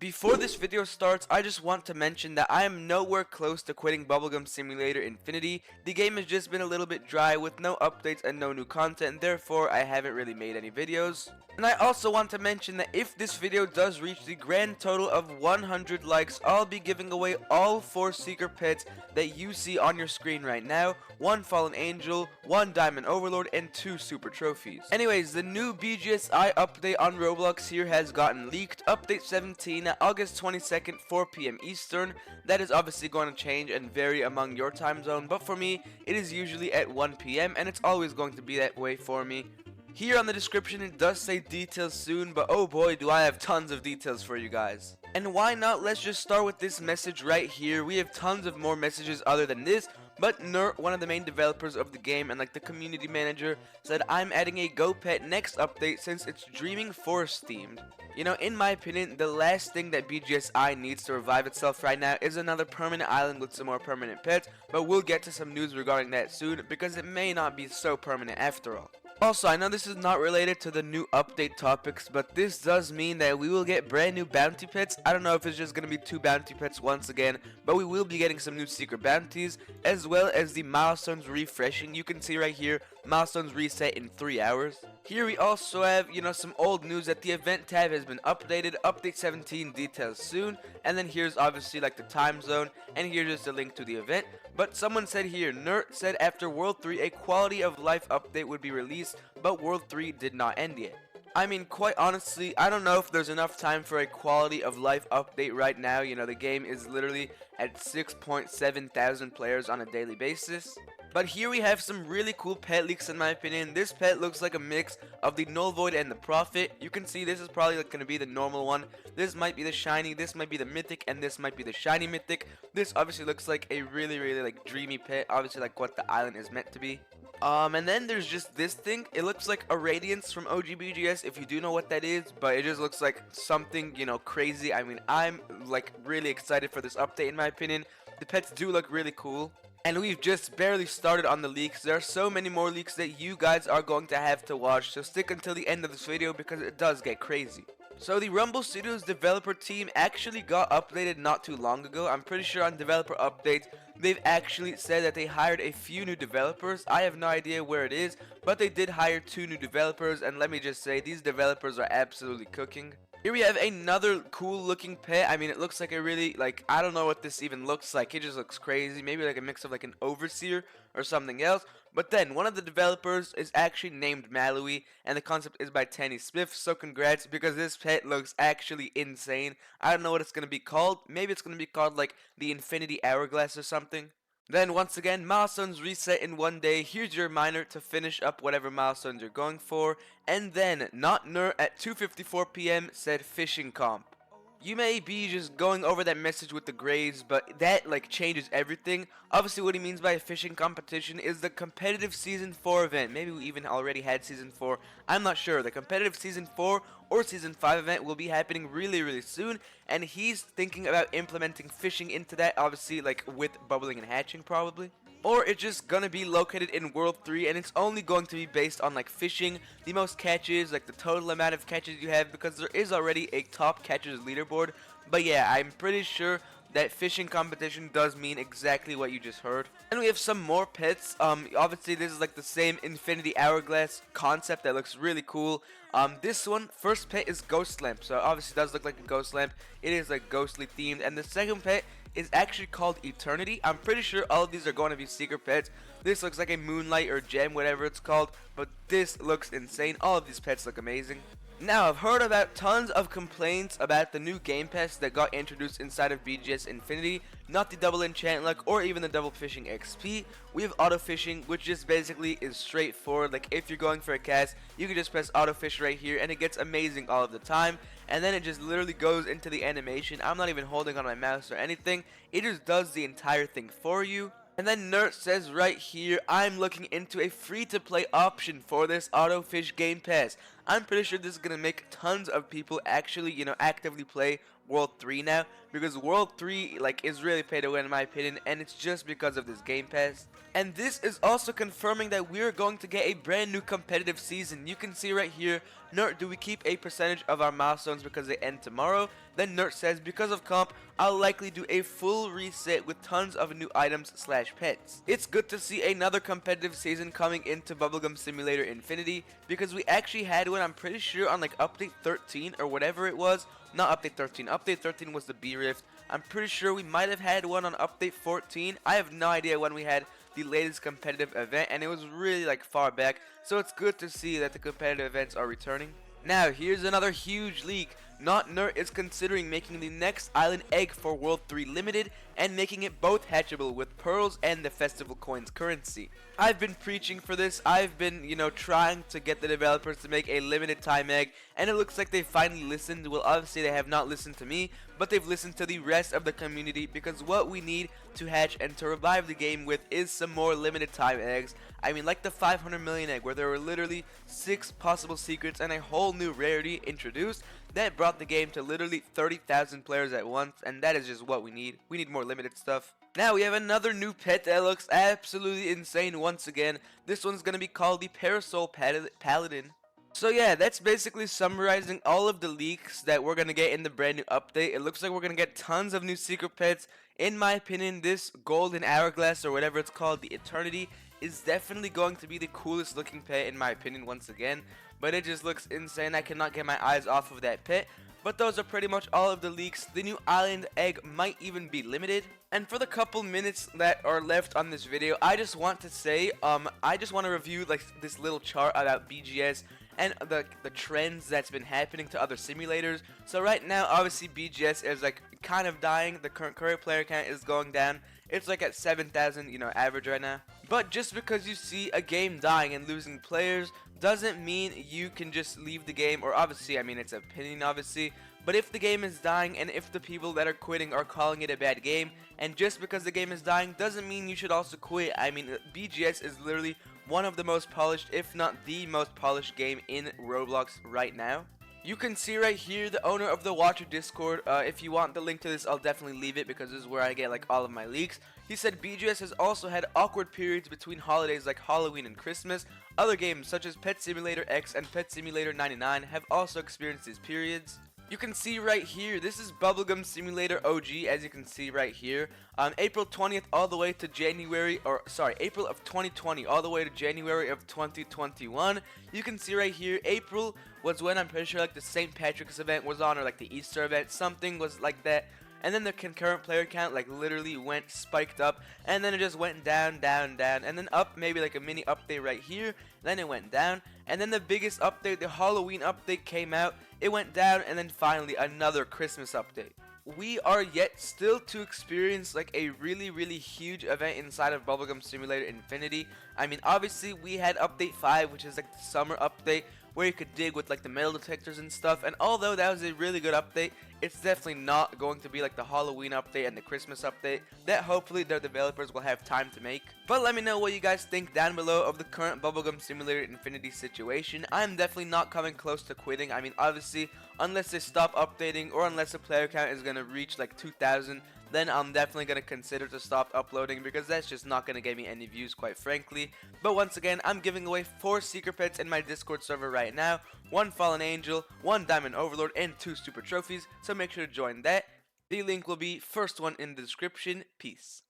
Before this video starts, I just want to mention that I am nowhere close to quitting Bubblegum Simulator Infinity. The game has just been a little bit dry with no updates and no new content, and therefore I haven't really made any videos. And I also want to mention that if this video does reach the grand total of 100 likes, I'll be giving away all 4 secret pets that you see on your screen right now, 1 Fallen Angel, 1 Diamond Overlord, and 2 Super Trophies. Anyways, the new BGSI update on Roblox here has gotten leaked. Update 17 at August 22nd, 4 PM Eastern. That is obviously going to change and vary among your time zone, but for me, it is usually at 1 PM, and it's always going to be that way for me. Here on the description it does say details soon, but oh boy do I have tons of details for you guys. And why not, let's just start with this message right here. We have tons of more messages other than this, but Nert, one of the main developers of the game and like the community manager, said I'm adding a Go Pet next update since it's Dreaming Forest themed. You know, in my opinion, the last thing that BGSI needs to revive itself right now is another permanent island with some more permanent pets, but we'll get to some news regarding that soon because it may not be so permanent after all. Also, I know this is not related to the new update topics, but this does mean that we will get brand new bounty pets. I don't know if it's just going to be 2 bounty pets once again, but we will be getting some new secret bounties, as well as the milestones refreshing. You can see right here, milestones reset in 3 hours. Here we also have, some old news that the event tab has been updated, update 17 details soon, and then here's obviously like the time zone, and here's just a link to the event. But someone said here, Nert said after World 3 a quality of life update would be released, but World 3 did not end yet. I mean, quite honestly, I don't know if there's enough time for a quality of life update right now. The game is literally at 6.7 thousand players on a daily basis. But here we have some really cool pet leaks in my opinion. This pet looks like a mix of the Null Void and the Prophet. You can see this is probably going to be the normal one. This might be the shiny, this might be the mythic, and this might be the shiny mythic. This obviously looks like a really like dreamy pet, obviously like what the island is meant to be. And then there's just this thing. It looks like a Radiance from OGBGS if you do know what that is, but it just looks like something, crazy. I mean, I'm like really excited for this update in my opinion. The pets do look really cool. And we've just barely started on the leaks. There are so many more leaks that you guys are going to have to watch, so stick until the end of this video because it does get crazy. So the Rumble Studios developer team actually got updated not too long ago. I'm pretty sure on developer updates they've actually said that they hired a few new developers. I have no idea where it is, but they did hire 2 new developers, and let me just say these developers are absolutely cooking. Here we have another cool looking pet. I mean, it looks like a really, I don't know what this even looks like. It just looks crazy. Maybe like a mix of like an Overseer or something else. But then, one of the developers is actually named Malawi, and the concept is by Tanny Smith, so congrats, because this pet looks actually insane. I don't know what it's going to be called. Maybe it's going to be called like the Infinity Hourglass or something. Then once again, milestones reset in 1 day. Here's your reminder to finish up whatever milestones you're going for. And then, Not Nerd at 2:54 PM said fishing comp. You may be just going over that message with the grades, but that changes everything. Obviously what he means by a fishing competition is the competitive season 4 event. Maybe we even already had season 4. I'm not sure. The competitive season 4 or season 5 event will be happening really soon, and he's thinking about implementing fishing into that, obviously with bubbling and hatching probably. Or it's just gonna be located in World 3 and it's only going to be based on fishing, the most catches, the total amount of catches you have, because there is already a top catches leaderboard. But yeah, I'm pretty sure that fishing competition does mean exactly what you just heard. And we have some more pets. Obviously this is the same Infinity Hourglass concept that looks really cool. This one, first pet is Ghost Lamp, so obviously it does look like a ghost lamp. It is ghostly themed, and the second pet is actually called Eternity. I'm pretty sure all of these are going to be secret pets. This looks like a Moonlight or Gem, whatever it's called, but this looks insane. All of these pets look amazing. Now, I've heard about tons of complaints about the new Game Pass that got introduced inside of BGS Infinity, not the double enchant luck or even the double fishing XP. We have auto fishing, which just basically is straightforward. If you're going for a cast, you can just press auto fish right here and it gets amazing all of the time, and then it just literally goes into the animation. I'm not even holding on my mouse or anything. It just does the entire thing for you. And then Nerd says right here, I'm looking into a free-to-play option for this Autofish Game Pass. I'm pretty sure this is going to make tons of people actually, actively play World 3 now, because World 3, is really pay to win in my opinion, and it's just because of this Game Pass. And this is also confirming that we're going to get a brand new competitive season. You can see right here, Nerd, do we keep a percentage of our milestones because they end tomorrow? Then Nert says, because of comp, I'll likely do a full reset with tons of new items slash pets. It's good to see another competitive season coming into Bubblegum Simulator Infinity, because we actually had one, I'm pretty sure, on like update 13 or whatever it was. Not update 13, update 13 was the B Rift. I'm pretty sure we might have had one on update 14. I have no idea when we had the latest competitive event, and it was really like far back, so it's good to see that the competitive events are returning. Now, here's another huge leak. Not Nerd is considering making the next island egg for World 3 Limited and making it both hatchable with pearls and the festival coins currency. I've been preaching for this. I've been, trying to get the developers to make a limited time egg, and it looks like they finally listened. Well, obviously they have not listened to me, but they've listened to the rest of the community, because what we need to hatch and to revive the game with is some more limited time eggs. I mean, like the 500 million egg, where there were literally 6 possible secrets and a whole new rarity introduced that brought the game to literally 30,000 players at once, and that is just what we need. We need more limited stuff. Now we have another new pet that looks absolutely insane once again. This one's gonna be called the Parasol Paladin. So yeah, that's basically summarizing all of the leaks that we're gonna get in the brand new update. It looks like we're gonna get tons of new secret pets. In my opinion, this golden hourglass, or whatever it's called, the Eternity, is definitely going to be the coolest looking pet in my opinion once again. But it just looks insane. I cannot get my eyes off of that pet. But those are pretty much all of the leaks. The new island egg might even be limited. And for the couple minutes that are left on this video, I just want to say, I just want to review like this little chart about BGS and the trends that's been happening to other simulators. So right now, obviously BGS is like kind of dying. The current player count is going down. It's like at 7,000, average right now. But just because you see a game dying and losing players doesn't mean you can just leave the game, or obviously, I mean, it's opinion obviously, but if the game is dying and if the people that are quitting are calling it a bad game, and just because the game is dying doesn't mean you should also quit. I mean, BGS is literally one of the most polished, if not the most polished game in Roblox right now. You can see right here the owner of the Watcher Discord. If you want the link to this, I'll definitely leave it, because this is where I get like all of my leaks. He said BGS has also had awkward periods between holidays like Halloween and Christmas. Other games such as Pet Simulator X and Pet Simulator 99 have also experienced these periods. You can see right here, this is Bubblegum Simulator OG, as you can see right here. April 20th all the way to January, April of 2020 all the way to January of 2021. You can see right here, April was when I'm pretty sure like the St. Patrick's event was on, or like the Easter event, something was like that. And then the concurrent player count like literally went spiked up, and then it just went down, down, down, and then up, maybe like a mini update right here, then it went down, and then the biggest update, the Halloween update came out, it went down, and then finally another Christmas update. We are yet still to experience like a really huge event inside of Bubblegum Simulator Infinity. I mean, obviously we had update 5, which is like the summer update, where you could dig with like the metal detectors and stuff, and although that was a really good update, it's definitely not going to be like the Halloween update and the Christmas update that hopefully their developers will have time to make. But let me know what you guys think down below of the current Bubblegum Simulator Infinity situation. I'm definitely not coming close to quitting. I mean, obviously, unless they stop updating or unless the player count is going to reach like 2,000, then I'm definitely going to consider to stop uploading, because that's just not going to get me any views, quite frankly. But once again, I'm giving away 4 secret pets in my Discord server right now, 1 Fallen Angel, 1 Diamond Overlord, and 2 Super Trophies, so make sure to join that. The link will be first one in the description. Peace.